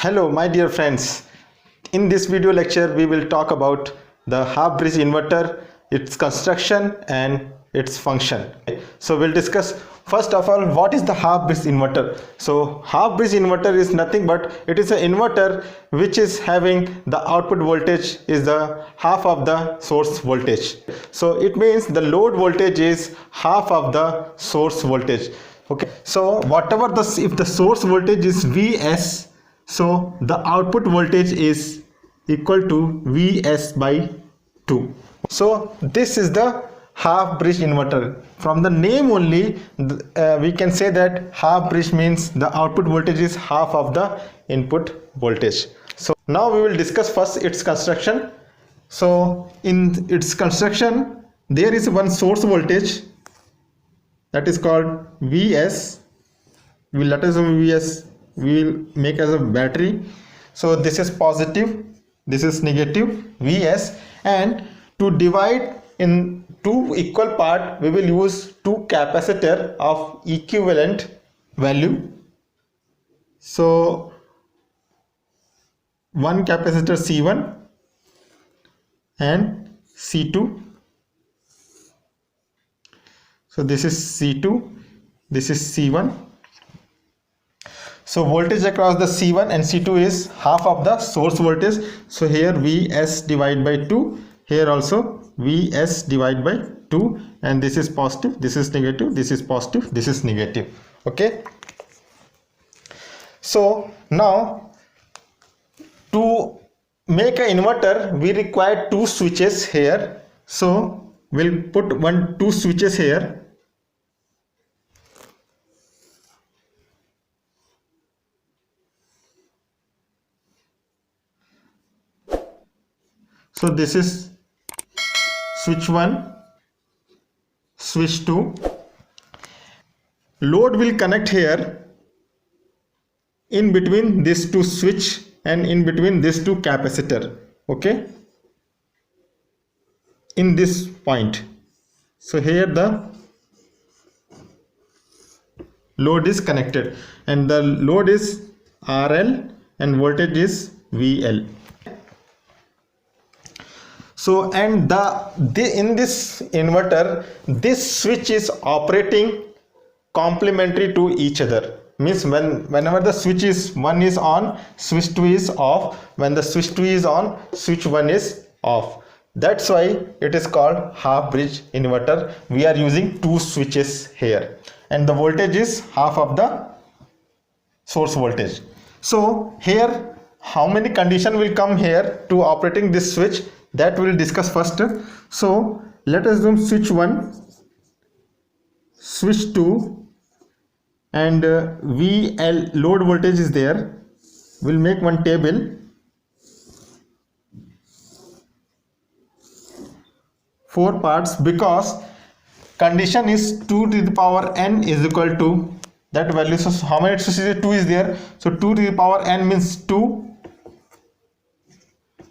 Hello my dear friends, in this video lecture we will talk about the half bridge inverter, its construction and its function. So we'll discuss first of all what is the half bridge inverter. So half bridge inverter is nothing but it is an inverter which is having the output voltage is the half of the source voltage. So it means the load voltage is half of the source voltage. Okay, so whatever if the source voltage is Vs, so the output voltage is equal to Vs by 2. So this is the half bridge inverter. From the name only we can say that half bridge means the output voltage is half of the input voltage. So now we will discuss first its construction. So in its construction there is one source voltage that is called Vs. Let us know Vs we will make as a battery. So this is positive, this is negative Vs, and to divide in two equal part we will use two capacitor of equivalent value. So one capacitor C1 and C2. So this is C2, this is C1. So voltage across the C1 and C2 is half of the source voltage. So here Vs divided by 2, here also Vs divided by 2, and this is positive, this is negative, this is positive, this is negative. Okay. So now to make an inverter we require two switches here. So we'll put two switches here. So this is switch 1, switch 2. Load will connect here in between these two switch and in between these two capacitor. Okay, in this point. So here the load is connected and the load is RL and voltage is VL. So and in this inverter this switch is operating complementary to each other. Means whenever the switch is 1 is on, switch 2 is off. When the switch 2 is on, switch 1 is off. That's why it is called half bridge inverter. We are using two switches here and the voltage is half of the source voltage. So here how many condition will come here to operating this switch, that we will discuss first. So let us assume switch 1, switch 2 and VL load voltage is there. We'll make one table. Four parts because condition is 2 to the power n is equal to that value. So how many switches? 2 is there. So 2 to the power n means 2.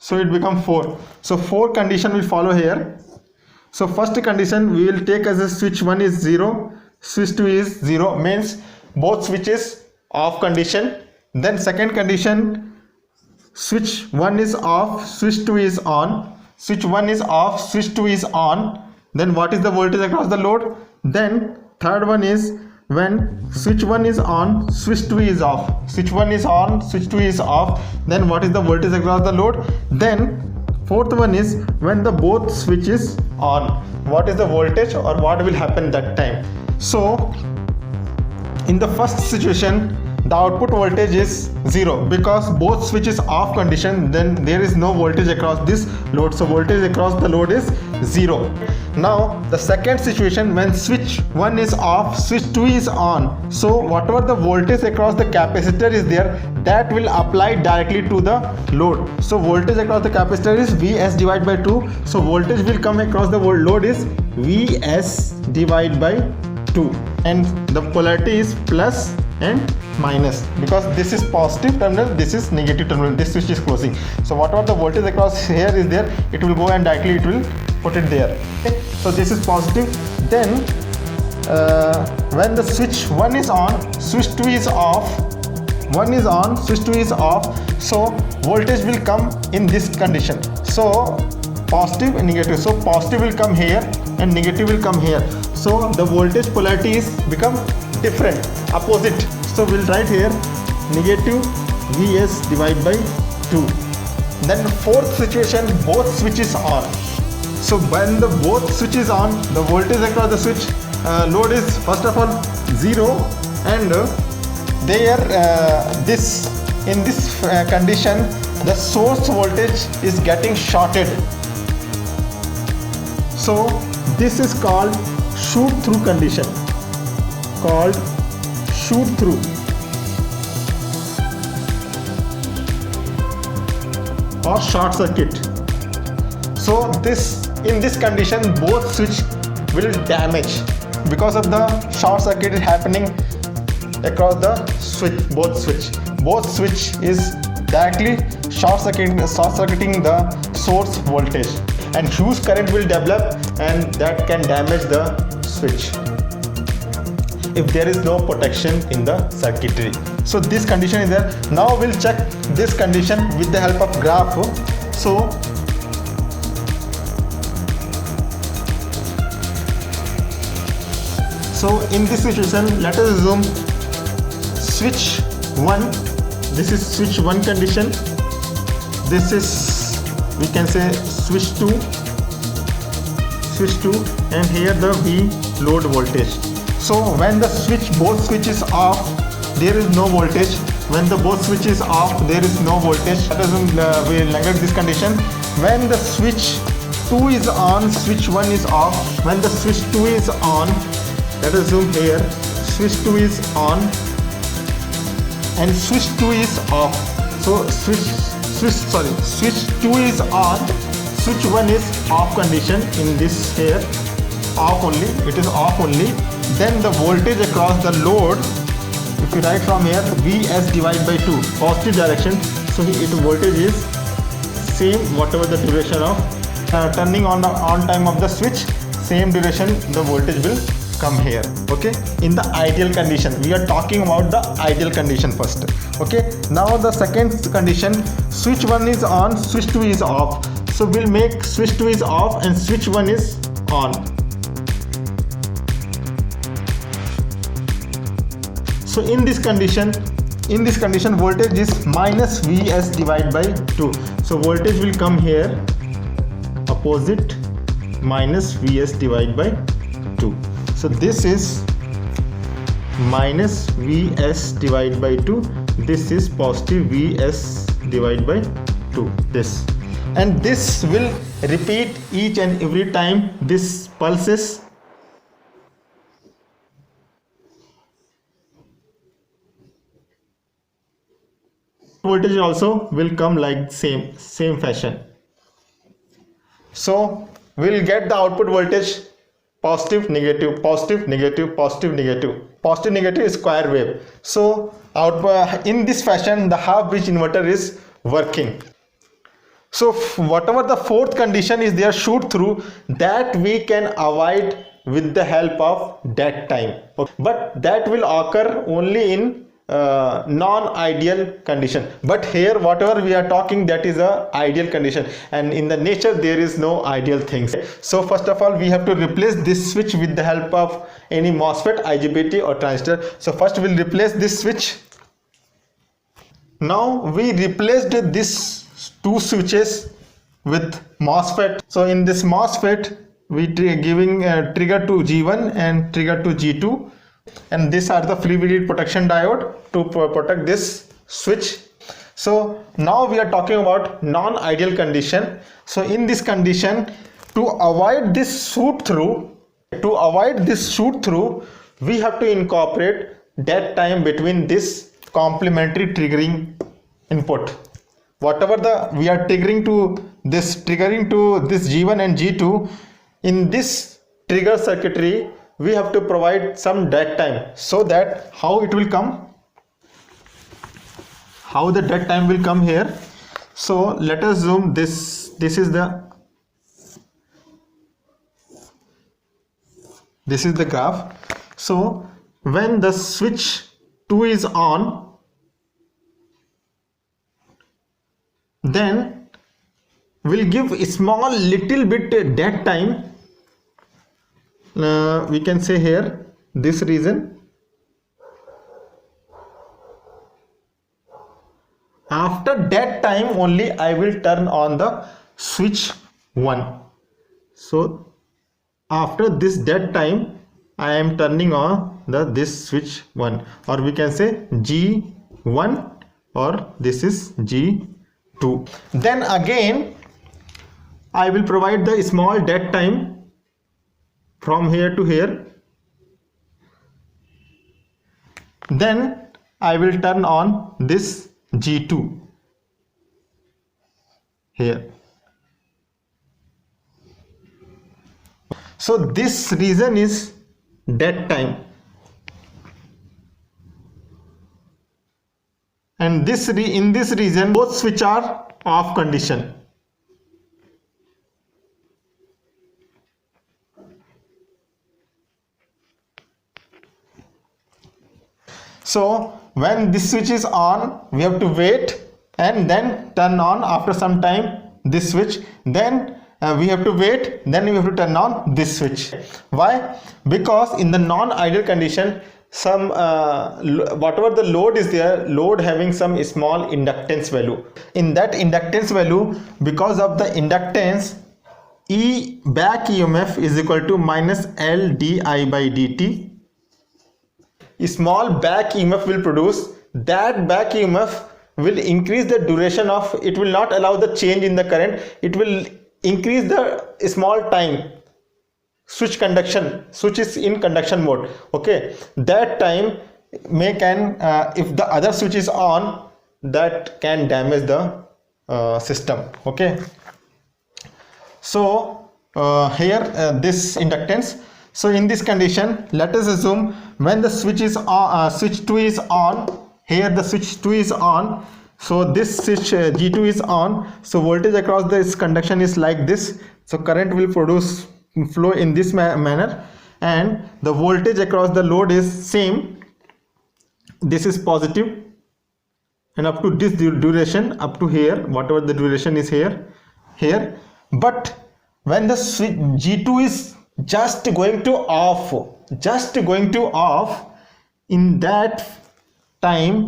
So it becomes 4. So 4 condition will follow here. So first condition we will take as a switch 1 is 0, switch 2 is 0, means both switches off condition. Then second condition, switch 1 is off, switch 2 is on, switch 1 is off, switch 2 is on. Then what is the voltage across the load? Then third one is when switch 1 is on, switch 2 is off, switch 1 is on, switch 2 is off, then what is the voltage across the load? Then fourth one is when the both switches on, what is the voltage or what will happen that time? So in the first situation the output voltage is 0 because both switches off condition, then there is no voltage across this load, so voltage across the load is 0. Now the second situation when switch 1 is off, switch 2 is on, so whatever the voltage across the capacitor is there, that will apply directly to the load. So voltage across the capacitor is Vs divided by 2, so voltage will come across the load is Vs divided by 2 and the polarity is plus and minus because this is positive terminal, this is negative terminal, this switch is closing. So whatever the voltage across here is there, it will go and directly it will put it there. Okay, so this is positive. Then when the switch 1 is on, switch 2 is off, 1 is on, switch 2 is off, so voltage will come in this condition. So positive and negative, so positive will come here and negative will come here, so the voltage polarity is become different, opposite. So we'll write here negative Vs divided by 2. Then fourth situation, both switches on. So when the both switch is on, the voltage across the switch load is first of all 0, and in this condition the source voltage is getting shorted. So this is called shoot through condition, called shoot through. Or short circuit. So in this condition both switch will damage because of the short circuit is happening across the switch. Both switch is directly short circuiting the source voltage, and huge current will develop and that can damage the switch if there is no protection in the circuitry. So this condition is there. Now we'll check this condition with the help of graph. So in this situation, let us assume switch 1, this is switch 1 condition, this is, we can say, switch 2, and here the V load voltage. So when the both switches off, there is no voltage. When the both switch is off, there is no voltage. That is we neglect this condition. When the switch 2 is on, switch 1 is off. When the switch 2 is on, let us zoom here, switch 2 is on and switch 2 is off. So switch 2 is on, switch 1 is off condition. In this here, off only, it is off only. Then the voltage across the load, if you write from here, Vs divided by 2, positive direction, so voltage is same whatever the duration of turning on time of the switch, same duration the voltage will come here. Okay, in the ideal condition, we are talking about the ideal condition first. Okay, now the second condition, switch 1 is on, switch 2 is off. So we'll make switch 2 is off and switch 1 is on. So in this condition voltage is minus Vs divided by 2. So voltage will come here, opposite, minus Vs divided by 2. So this is minus Vs divided by 2. This is positive Vs divided by 2. This. And this will repeat each and every time this pulses. Voltage also will come like same fashion. So we'll get the output voltage positive, negative, positive, negative, positive, negative. Positive, negative is square wave. So in this fashion the half bridge inverter is working. So whatever the fourth condition is there, shoot through, that we can avoid with the help of dead time. Okay. But that will occur only in non-ideal condition. But here whatever we are talking, that is a ideal condition, and in the nature there is no ideal things. So first of all we have to replace this switch with the help of any MOSFET, IGBT or transistor. So first we'll replace this switch. Now we replaced these two switches with MOSFET. So in this MOSFET we giving trigger to G1 and trigger to G2, and these are the FreeVDD protection diode to protect this switch. So now we are talking about non-ideal condition. So in this condition, to avoid this shoot through, we have to incorporate dead time between this complementary triggering input. Whatever we are triggering to this G1 and G2, in this trigger circuitry we have to provide some dead time, so that how it will come, how the dead time will come here. So let us zoom this is the graph. So when the switch 2 is on, then we'll give a small little bit dead time. We can say here this region. After that time only I will turn on the switch 1. So after this dead time I am turning on this switch 1, or we can say G1, or this is G2. Then again I will provide the small dead time from here to here. Then I will turn on this G2 here. So this region is dead time, and in this region both switch are off condition. So when this switch is on, we have to wait and then turn on after some time this switch. Then we have to wait, then we have to turn on this switch. Why? Because in the non-ideal condition, some whatever the load is there, load having some small inductance value. In that inductance value, because of the inductance, E back EMF is equal to minus L di by dt. A small back EMF will produce. That back EMF will increase the duration of, it will not allow the change in the current, it will increase the small time. Switch is in conduction mode. Okay, that time if the other switch is on, that can damage the system. Okay, so here this inductance. So in this condition, let us assume when the switch is on, switch 2 is on, here the switch 2 is on, so this switch G2 is on, so voltage across this conduction is like this. So current will flow in this manner, and the voltage across the load is same. This is positive, and up to this duration, up to here, whatever the duration is here. But when the switch G2 is just going to off, in that time,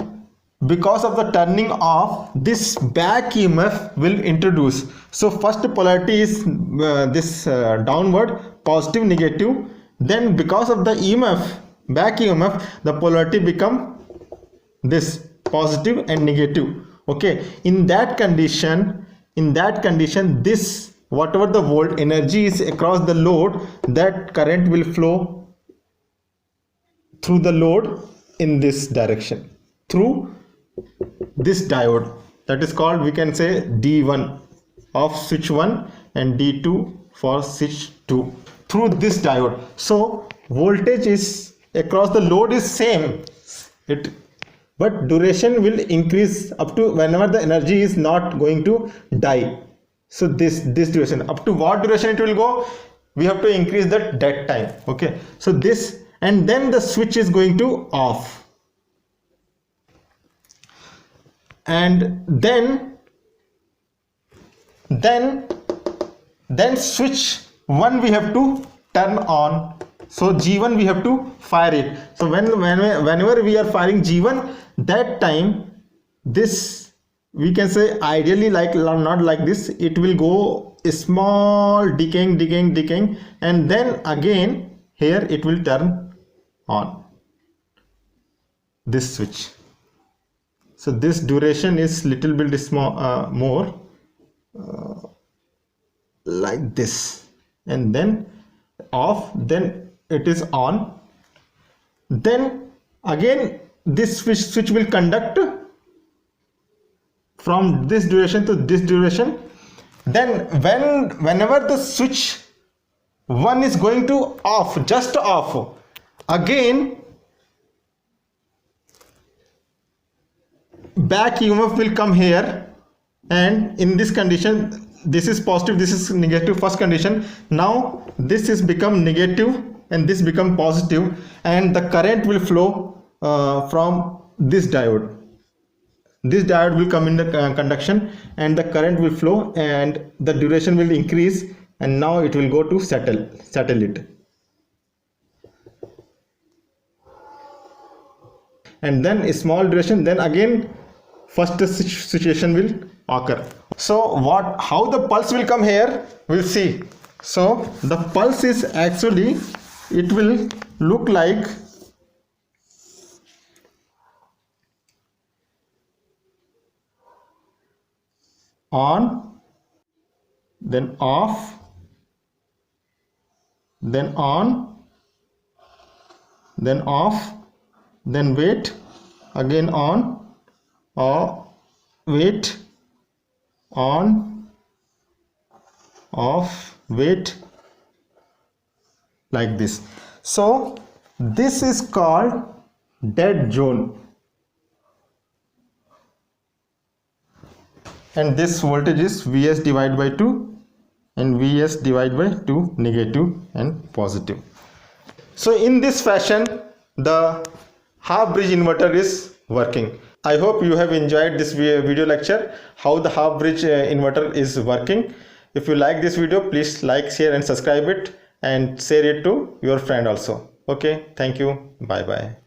because of the turning off, this back EMF will introduce. So first polarity is this downward, positive, negative. Then because of the EMF, back EMF, the polarity become this positive and negative. Okay, in that condition, this whatever the volt energy is across the load, that current will flow through the load in this direction, through this diode, that is called, we can say, D1 of switch 1 and D2 for switch 2, through this diode. So voltage is across the load is same, but duration will increase up to whenever the energy is not going to die. So this duration, up to what duration it will go, we have to increase the dead time. Okay, so this, and then the switch is going to off, and then switch 1 we have to turn on. So G1 we have to fire it. So whenever we are firing G1, that time this, we can say, ideally, like not like this, it will go a small decaying, and then again here it will turn on this switch. So this duration is little bit small, more like this, and then off, then it is on. Then again this switch will conduct from this duration to this duration. Then whenever the switch 1 is going to off, just off, again back EMF will come here, and in this condition, this is positive, this is negative, first condition. Now this is become negative and this become positive, and the current will flow from this diode. this diode will come in the conduction and the current will flow and the duration will increase, and now it will go to settle it. And then a small duration, then again first situation will occur. So how the pulse will come here, we'll see. So the pulse is actually, it will look like on, then off, then on, then off, then wait, again on, or wait, on, off, wait, like this. So this is called dead zone, and this voltage is Vs divided by 2 and Vs divided by 2, negative and positive. So in this fashion the half bridge inverter is working. I hope you have enjoyed this video lecture, how the half bridge inverter is working. If you like this video, please like, share and subscribe it, and share it to your friend also. Okay, thank you, bye bye.